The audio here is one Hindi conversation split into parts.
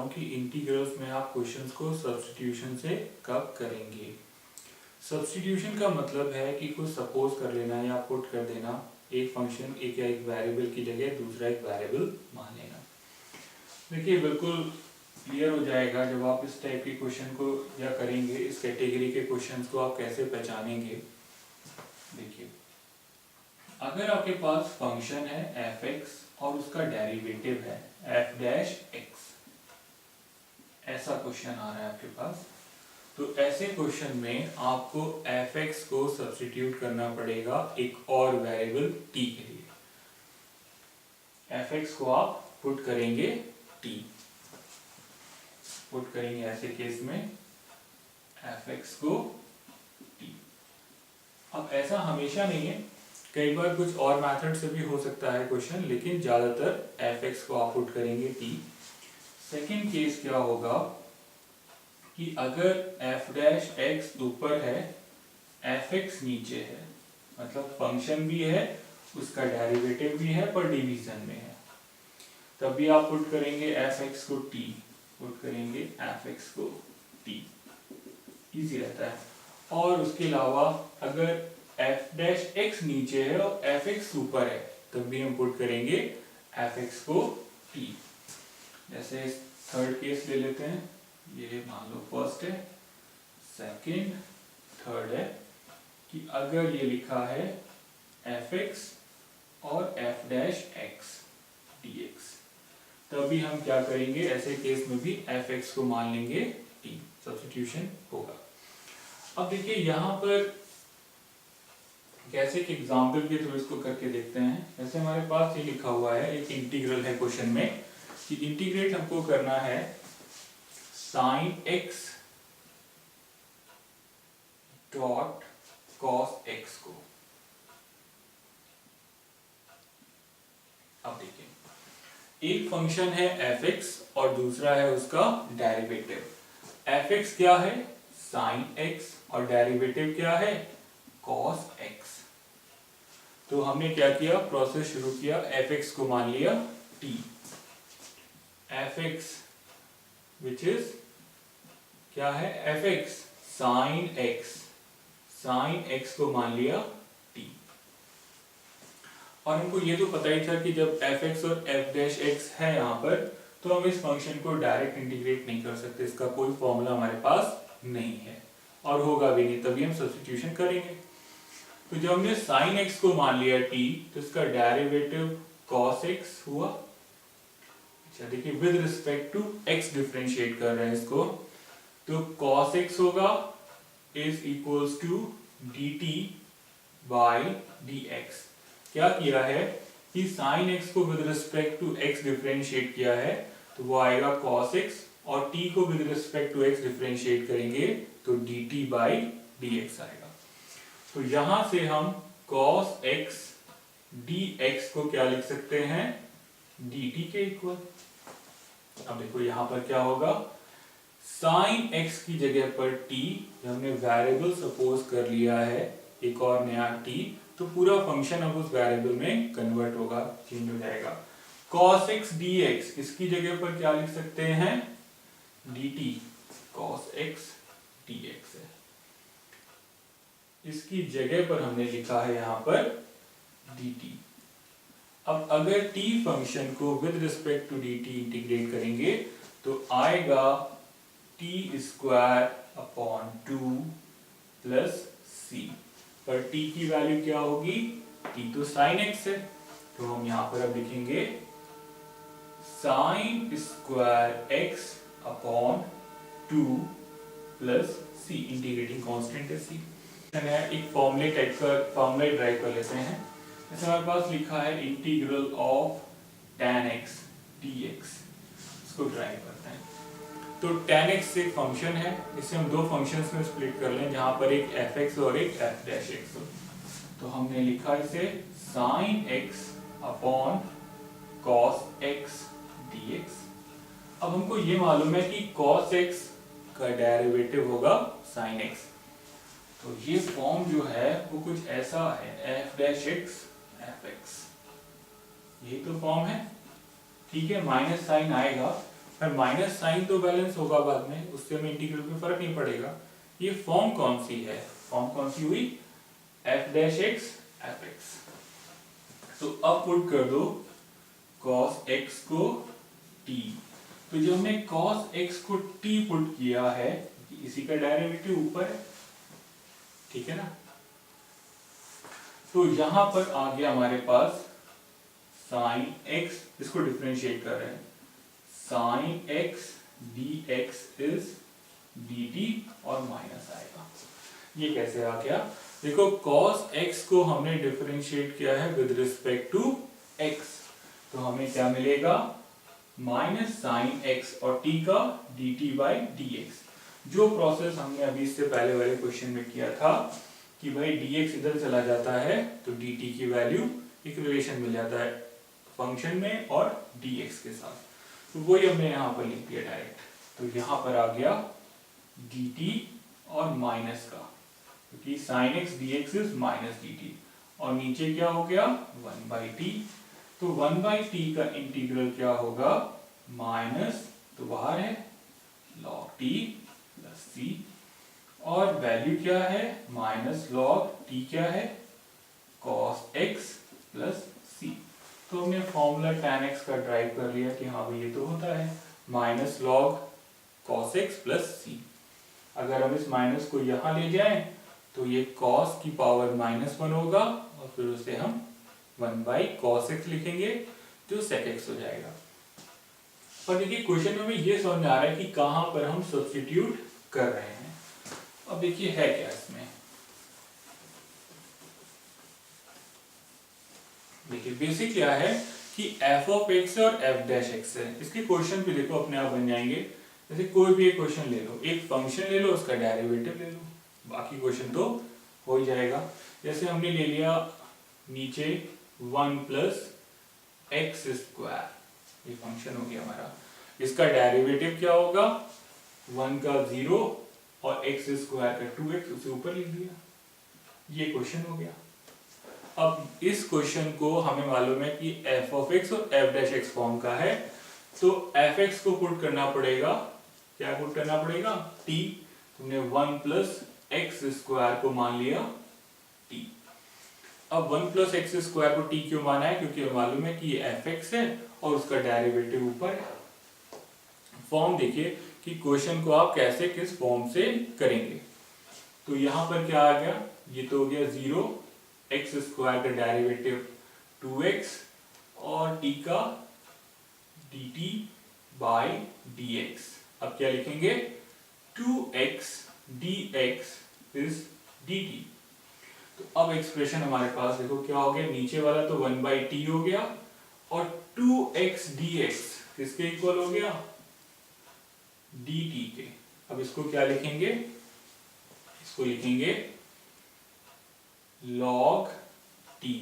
हूँ कि इंटीग्रल्स में आप क्वेश्चंस को सब्स्टिट्यूशन से कब करेंगे। सब्स्टिट्यूशन का मतलब है कि कुछ सपोज कर लेना या पुट कर देना, एक फंक्शन एक या एक वेरिएबल की जगह दूसरा एक वेरिएबल मान लेना। देखिए बिल्कुल क्लियर हो जाएगा जब आप इस टाइप के क्वेश्चन को या करेंगे, इस कैटेगरी के क्वेश्चंस को आप कैसे पहचानेंगे। देखिए अगर आपके पास फंक्शन है f(x) और उसका डेरिवेटिव है f'(x), ऐसा क्वेश्चन आ रहा है आपके पास, तो ऐसे क्वेश्चन में आपको f(x) को सब्स्टिट्यूट करना पड़ेगा एक और वेरिएबल t के लिए। f(x) को आप पुट करेंगे t, पुट करेंगे ऐसे केस में f(x) को t। अब ऐसा हमेशा नहीं है, कई बार कुछ और मेथड से भी हो सकता है क्वेश्चन, लेकिन ज्यादातर f(x) को आप पुट करेंगे t। सेकंड केस क्या होगा कि अगर f'(x) ऊपर है, f(x) नीचे है, मतलब फंक्शन भी है उसका डेरिवेटिव भी है पर डिवीजन में है, तब भी आप पुट करेंगे f(x) को t, पुट करेंगे f(x) को t, इजी रहता है। और उसके अलावा अगर f'(x) नीचे है और f(x) ऊपर है, तब भी हम पुट करेंगे f(x) को t। जैसे थर्ड केस ले लेते हैं, ये मान लो फर्स्ट है, सेकंड, थर्ड है कि अगर ये लिखा है f(x) और f'(x) dx, तभी हम क्या करेंगे, ऐसे केस में भी f(x) को मान लेंगे t, सब्स्टिट्यूशन होगा। अब देखिए यहाँ पर कैसे एक एग्जाम्पल के थ्रू इसको करके देखते हैं। जैसे हमारे पास ये लिखा हुआ है, एक इंटीग्रल है क्वेश्चन में कि इंटीग्रेट हमको करना है sin x dot cos x को। अब देखिए एक फंक्शन है f(x) और दूसरा है उसका डेरिवेटिव। f(x) क्या है, sin x, और डेरिवेटिव क्या है, cos x। तो हमने क्या किया, प्रोसेस शुरू किया, f(x) को मान लिया t, f(x) which is क्या है, f(x) sin x, sin x को मान लिया t। और हमको ये तो पता ही था कि जब f(x) और f'(x) है यहाँ पर, तो हम इस फंक्शन को डायरेक्ट इंटीग्रेट नहीं कर सकते, इसका कोई फॉर्मूला हमारे पास नहीं है और होगा भी नहीं, तभी हम सब्स्टिट्यूशन करेंगे। तो जब हमने sin x को मान लिया t, तो इसका डेरिवेटिव cos x हुआ। अच्छा देखिए with respect to x differentiate कर रहे हैं इसको, तो cos x होगा is equals to dt by dx। क्या किया है कि sin x को with respect to x differentiate किया है, तो वो आएगा cos x, और t को with respect to x differentiate करेंगे तो dt बाई dx आएगा। तो यहां से हम cos x dx को क्या लिख सकते हैं, dt के इक्वल। अब देखो यहां पर क्या होगा, sin x की जगह पर t, हमने वेरिएबल सपोज कर लिया है एक और नया t, तो पूरा फंक्शन अब उस वेरिएबल में कन्वर्ट होगा, चेंज हो जाएगा। cos x dx, इसकी जगह पर क्या लिख सकते हैं, dt cos x dx है, इसकी जगह पर हमने लिखा है यहाँ पर dt। अब अगर t फंक्शन को with respect to dt integrate करेंगे तो आएगा t square upon 2 plus c, पर t की वैल्यू क्या होगी, t तो sin x है, तो हम यहाँ पर अब लिखेंगे sin square x upon 2 plus c, integrating constant है c। एक फॉर्मूले टाइप का फॉर्मूला ड्राइव कर लेते हैं। जैसे हमारे पास लिखा है integral of tan x dx, इसको ड्राइव करते हैं। तो tan x एक फंक्शन है, इसे हम दो फंक्शंस में स्प्लिट कर लें, जहां पर एक f(x) और एक f'(x) हो। तो हमने लिखा इसे sin x upon cos x dx। अब हमको ये मालूम है कि cos x का डेरिवेटिव होगा sin x, तो ये फॉर्म जो है वो कुछ ऐसा है, f'(x) fx, यही तो फॉर्म है, ठीक है। माइनस साइन आएगा और माइनस साइन तो बैलेंस होगा बाद में, उससे हमें इंटीग्रल में फर्क नहीं पड़ेगा। ये फॉर्म कौन सी है, फॉर्म कौन सी हुई, F dash x F x. तो अब पुट कर दो cos x को t। तो जब हमने cos x को t पुट किया है, इसी का डेरिवेटिव ऊपर है, ठीक है ना। तो यहां पर आ गया हमारे पास sin x, इसको डिफरेंशिएट कर रहे हैं, sin x dx is dt और माइनस आएगा। ये कैसे आ गया, देखो cos x को हमने डिफरेंशिएट किया है विद रिस्पेक्ट टू x, तो हमें क्या मिलेगा, माइनस साइन x और t का dt बाई dx। जो प्रोसेस हमने अभी इससे पहले वाले क्वेश्चन में किया था कि भाई dx इधर चला जाता है तो dt की वैल्यू एक रिलेशन मिल जाता है फंक्शन में और dx के साथ, तो वही हमने यहाँ पर लिख दिया डायरेक्ट। तो यहाँ पर आ गया dt और माइनस का, क्योंकि sin x dx is minus dt, और नीचे क्या हो गया 1/t। तो 1/t का इंटीग्रल क्या होगा, माइनस तो बाहर है log t प्लस c, और वैल्यू क्या है माइनस log t क्या है cos x प्लस c। तो हमने फॉर्मूला tan x का ड्राइव कर लिया कि हाँ भाई ये तो होता है minus log cos x plus c। अगर हम इस माइनस को यहाँ ले जाएं तो ये cos की पावर -1 होगा, और फिर उसे हम 1/cos x लिखेंगे जो sec x हो जाएगा। और देखिए क्वेश्चन में हमें ये समझ में आ रहा है कि कहाँ पर हम सब्स्टिट्यूट कर रहे हैं। अब देखिए है क्या इसमें, देखिए बेसिक क्या है कि f ऑफ x और f डैश x है, इसके क्वेश्चन भी देखो अपने आप बन जाएंगे। जैसे कोई भी एक क्वेश्चन ले लो, एक फंक्शन ले लो, उसका डेरिवेटिव ले लो, बाकी क्वेश्चन तो हो ही जाएगा। जैसे हमने ले लिया नीचे 1 प्लस एक्स स्क्वायर, ये फंक्शन हो गया हमारा, इसका डेरिवेटिव क्या होगा 1 का 0 और एक्स स्क्वायर का 2x, उसे ऊपर लिख दिया, ये क्वेश्चन हो गया। अब इस क्वेश्चन को हमें मालूम है कि f ऑफ x और f डैश x फॉर्म का है, तो fx को पुट करना पड़ेगा, क्या पुट करना पड़ेगा t। तुमने 1 प्लस एक्स स्क्वायर को मान लिया t। अब 1 प्लस एक्स स्क्वायर को t क्यों माना है, क्योंकि मालूम है कि ये fx है और उसका डेरिवेटिव ऊपर है। फॉर्म देखिए कि क्वेश्चन को आप कैसे किस फॉर्म से करेंगे। तो यहाँ पर क्या आ गया, ये तो हो गया 0, एक्स स्क्वायर का डेरिवेटिव 2x और t का dt बाई dx। अब क्या लिखेंगे 2x dx इज dt। तो अब एक्सप्रेशन हमारे पास देखो क्या हो गया, नीचे वाला तो 1/t हो गया और 2x dx किसके इक्वल हो गया dt के। अब इसको क्या लिखेंगे, इसको लिखेंगे log t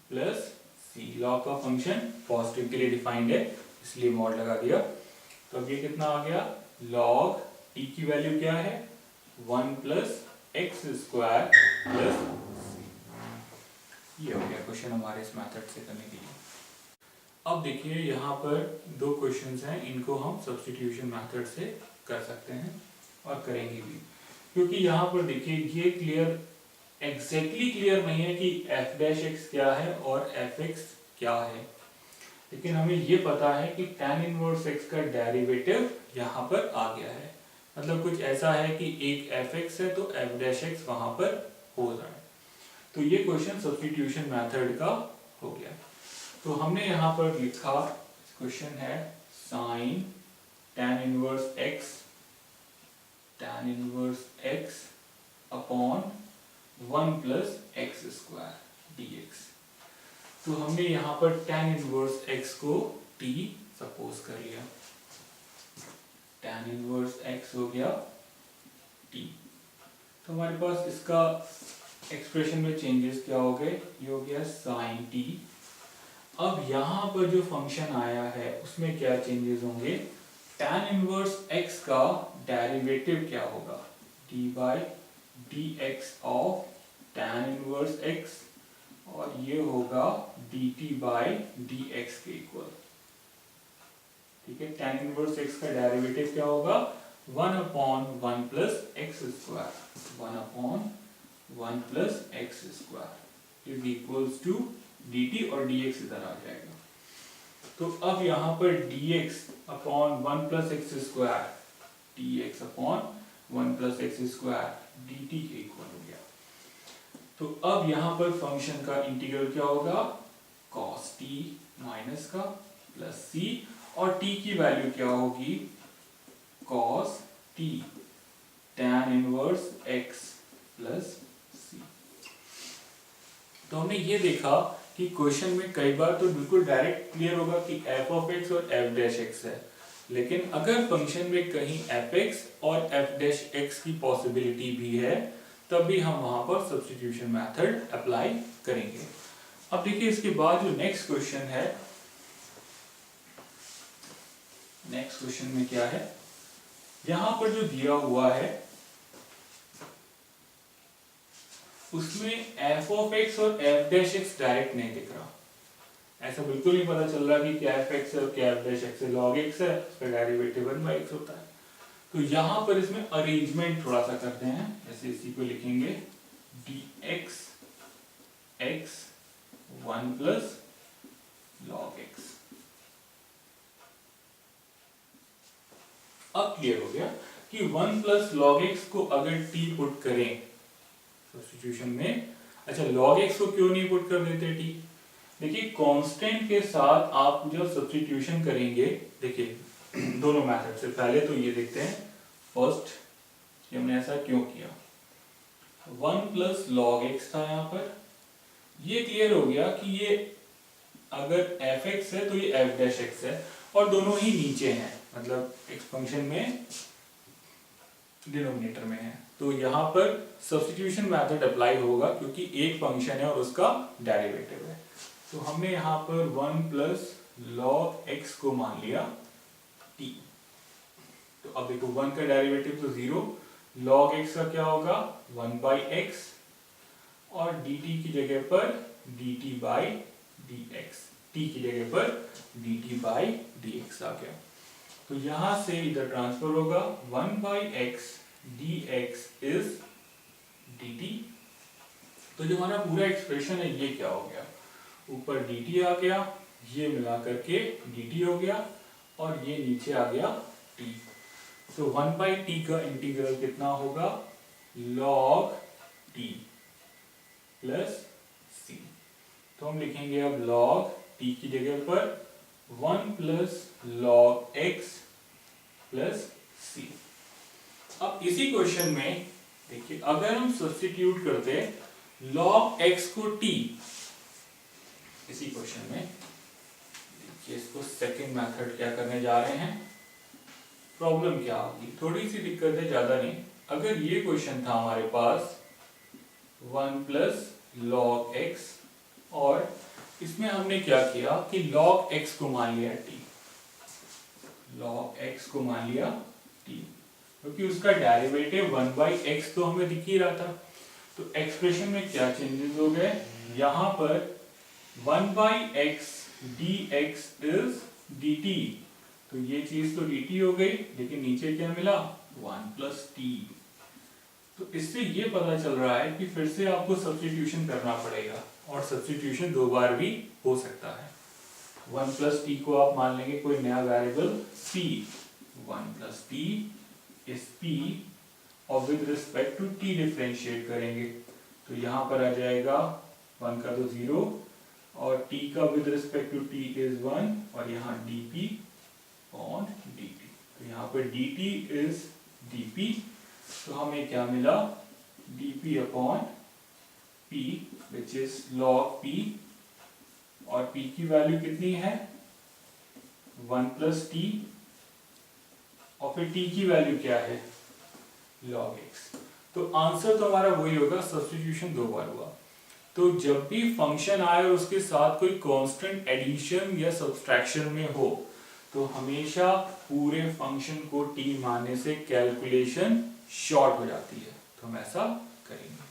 plus c। log का फंक्शन पॉजिटिव के लिए डिफाइंड है इसलिए मॉड लगा दिया। तो अब ये कितना आ गया, log t की वैल्यू क्या है 1 plus x square plus c। ये हो गया क्वेश्चन हमारे इस मेथड से करने के लिए। अब देखिए यहाँ पर दो क्वेश्चंस हैं, इनको हम सब्स्टिट्यूशन मेथड से कर सकते हैं और करेंगे भी, क्योंकि यहाँ पर देखिए ये क्लियर एग्जैक्टली क्लियर नहीं है कि f डैश x क्या है और fx क्या है, लेकिन हमें ये पता है कि tan इनवर्स x का डेरिवेटिव यहाँ पर आ गया है। मतलब कुछ ऐसा है कि एक fx है तो f डैश x वहां पर हो रहा है। तो ये क्वेश्चन सब्स्टिट्यूशन मेथड का हो गया। तो हमने यहाँ पर लिखा, क्वेश्चन है sin tan inverse x upon 1 plus x square dx। तो हमने यहाँ पर tan इनवर्स x को t सपोज कर लिया, tan इनवर्स x हो गया t। तो हमारे पास इसका एक्सप्रेशन में चेंजेस क्या हो गए, ये हो गया sin t। अब यहाँ पर जो फंक्शन आया है उसमें क्या चेंजेस होंगे, tan इनवर्स x का डेरिवेटिव क्या होगा d by dx of tan inverse x, और ये होगा dt बाई dx के इक्वल, ठीक है, tan इनवर्स x का डेरिवेटिव क्या होगा 1/1 plus x square, 1/1 plus x square is equals to dt और dx इधर आ जाएगा। तो अब यहाँ पर dx upon 1 plus x square, dx upon 1 plus x square dt के इक्वल हो गया। तो अब यहाँ पर फंक्शन का इंटीग्रल क्या होगा cos t माइनस का प्लस c, और t की वैल्यू क्या होगी cos t tan inverse x plus c। तो हमने ये देखा कि क्वेश्चन में कई बार तो बिल्कुल डायरेक्ट क्लियर होगा कि f ऑफ x और f डैश x है, लेकिन अगर फंक्शन में कहीं fx और f डैश x की पॉसिबिलिटी भी है तब भी हम वहां पर सब्स्टिट्यूशन मेथड अप्लाई करेंगे। अब देखिए इसके बाद जो नेक्स्ट क्वेश्चन है, नेक्स्ट क्वेश्चन में क्या है, यहां पर जो दिया हुआ है उसमें f ऑफ x और f डैश x डायरेक्ट नहीं दिख रहा, ऐसा बिल्कुल नहीं पता चल रहा कि क्या f(x) है और क्या f डैश x है, log x है, उसका डेरिवेटिव 1/x होता है। तो यहाँ पर इसमें अरेंजमेंट थोड़ा सा करते हैं, जैसे इसी को लिखेंगे dx x 1 plus log x। अब क्लियर हो गया कि 1 प्लस log x को अगर t पुट करें सब्स्टिट्यूशन में, अच्छा log x को क्यों नहीं पुट कर देते t, देखिए कांस्टेंट के साथ आप जब सब्स्टिट्यूशन करेंगे, देखिए दोनों मेथड से पहले तो ये देखते हैं फर्स्ट कि हमने ऐसा क्यों किया। 1 प्लस log x था यहाँ पर, ये क्लियर हो गया कि ये अगर fx है तो ये f डैश x है और दोनों ही नीचे हैं, मतलब x फंक्शन में डिनोमिनेटर में है, तो यहाँ पर सब्स्टिट्यूशन मेथड अप्लाई होगा क्योंकि एक फंक्शन है और उसका डेरिवेटिव है। तो हमने यहाँ पर 1 प्लस log x को मान लिया t, तो अब देखो 1 का डेरिवेटिव तो 0, log x का क्या होगा 1/x और dt की जगह पर dt/dx, t की जगह पर dt/dx आ गया। तो यहां से इधर ट्रांसफर होगा 1/x dx इज dt। तो जो हमारा पूरा एक्सप्रेशन है ये क्या हो गया, ऊपर dt आ गया, ये मिला करके dt हो गया और ये नीचे आ गया t। तो 1/t का इंटीग्रल कितना होगा log t प्लस c। तो हम लिखेंगे अब log t की जगह पर 1 plus log x plus c। अब इसी क्वेश्चन में देखिए अगर हम सब्स्टिट्यूट करते log x को t, इसी क्वेश्चन में देखिए इसको सेकंड मेथड क्या करने जा रहे हैं, प्रॉब्लम क्या होगी, थोड़ी सी दिक्कत है ज्यादा नहीं। अगर ये क्वेश्चन था हमारे पास 1 प्लस log x और इसमें हमने क्या किया कि log x को मान लिया t, log x को मान लिया t, क्योंकि उसका डेरिवेटिव 1/x तो हमें दिख ही रहा था। तो एक्सप्रेशन में क्या चेंजेस हो गए, यहाँ पर 1/x dx इज dt, तो ये चीज तो dt हो गई, लेकिन नीचे क्या मिला 1 प्लस t। तो इससे ये पता चल रहा है कि फिर से आपको सब्स्टिट्यूशन करना पड़ेगा और सब्स्टिट्यूशन दो बार भी हो सकता है। 1 प्लस t को आप मान लेंगे कोई नया variable p, 1 plus t is p और with respect to t differentiate करेंगे, तो यहाँ पर आ जाएगा 1 का तो 0 और t का with respect to t is 1 और यहाँ dp ऑन dt, तो यहाँ पर dt इज dp, तो हमें क्या मिला dp upon p which is log p, और p की वैल्यू कितनी है 1 प्लस t और फिर t की वैल्यू क्या है log x। तो आंसर तो हमारा वही होगा, सब्स्टिट्यूशन दो बार हुआ। तो जब भी फंक्शन आए और उसके साथ कोई कांस्टेंट एडिशन या सब्सट्रैक्शन में हो तो हमेशा पूरे फंक्शन को t मानने से कैलकुलेशन शॉर्ट हो जाती है, तो हम ऐसा करेंगे।